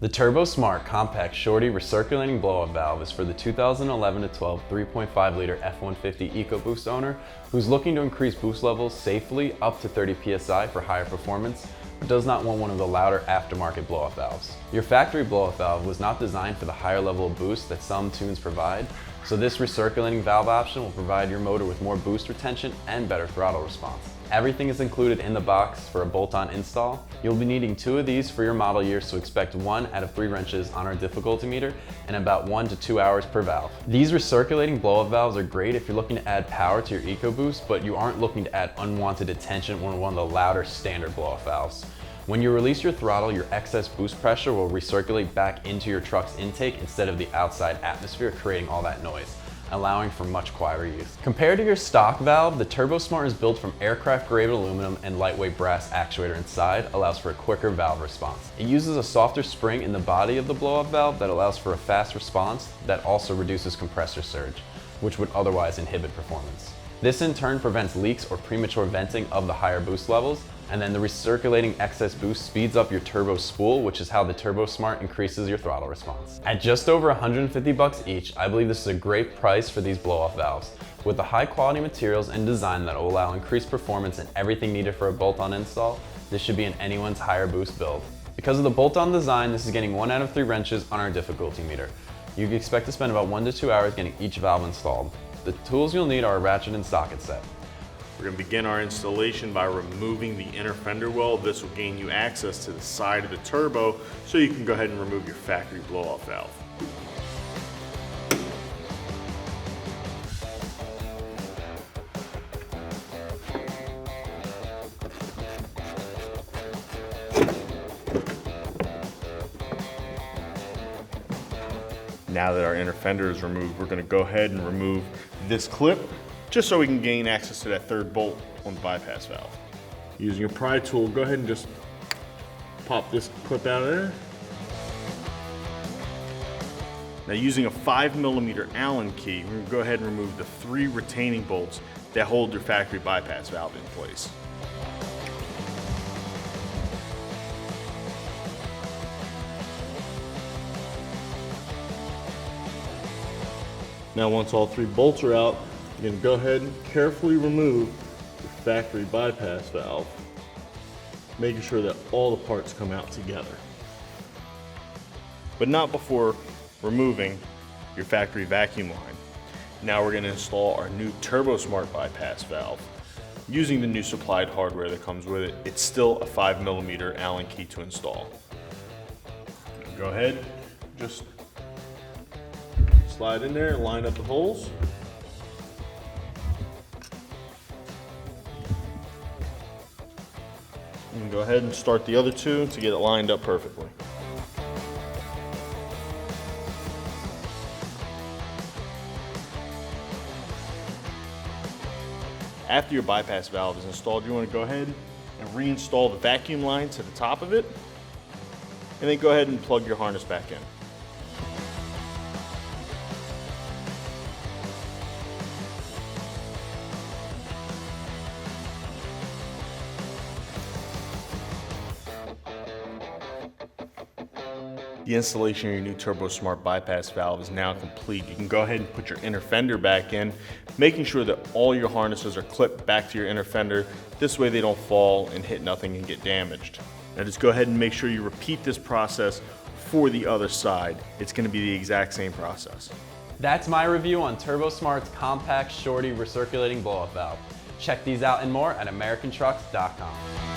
The Turbosmart Kompact Shortie Recirculating blow-up valve is for the 2011 to 12 3.5 liter F-150 EcoBoost owner who's looking to increase boost levels safely up to 30 psi for higher performance, but does not want one of the louder aftermarket blow-up valves. Your factory blow-up valve was not designed for the higher level of boost that some tunes provide, so this recirculating valve option will provide your motor with more boost retention and better throttle response. Everything is included in the box for a bolt-on install. You'll be needing 2 of these for your model year, so expect 1 out of 3 wrenches on our difficulty meter and about 1 to 2 hours per valve. These recirculating blow-up valves are great if you're looking to add power to your EcoBoost, but you aren't looking to add unwanted attention on one of the louder standard blow-up valves. When you release your throttle, your excess boost pressure will recirculate back into your truck's intake instead of the outside atmosphere, creating all that noise, allowing for much quieter use. Compared to your stock valve, the Turbosmart is built from aircraft-grade aluminum and lightweight brass actuator inside, allows for a quicker valve response. It uses a softer spring in the body of the blow-up valve that allows for a fast response that also reduces compressor surge, which would otherwise inhibit performance. This in turn prevents leaks or premature venting of the higher boost levels, and then the recirculating excess boost speeds up your turbo spool, which is how the Turbosmart increases your throttle response. At just over 150 bucks each, I believe this is a great price for these blow-off valves. With the high quality materials and design that will allow increased performance and everything needed for a bolt-on install, this should be in anyone's higher boost build. Because of the bolt-on design, this is getting 1 out of 3 wrenches on our difficulty meter. You can expect to spend about 1 to 2 hours getting each valve installed. The tools you'll need are a ratchet and socket set. We're going to begin our installation by removing the inner fender well. This will gain you access to the side of the turbo so you can go ahead and remove your factory blow-off valve. Now that our inner fender is removed, we're going to go ahead and remove this clip just so we can gain access to that third bolt on the bypass valve. Using your pry tool, go ahead and just pop this clip out of there. Now using a 5mm Allen key, we're going to go ahead and remove the 3 retaining bolts that hold your factory bypass valve in place. Now once all 3 bolts are out, you're going to go ahead and carefully remove the factory bypass valve, making sure that all the parts come out together. But not before removing your factory vacuum line. Now we're going to install our new Turbosmart bypass valve. Using the new supplied hardware that comes with it, it's still a 5mm Allen key to install. Go ahead, just slide in there and line up the holes. And go ahead and start the other 2 to get it lined up perfectly. After your bypass valve is installed, you want to go ahead and reinstall the vacuum line to the top of it, and then go ahead and plug your harness back in. The installation of your new Turbosmart bypass valve is now complete. You can go ahead and put your inner fender back in, making sure that all your harnesses are clipped back to your inner fender. This way they don't fall and hit nothing and get damaged. Now just go ahead and make sure you repeat this process for the other side. It's going to be the exact same process. That's my review on Turbosmart's Kompact Shortie Recirculating blow-up valve. Check these out and more at AmericanTrucks.com.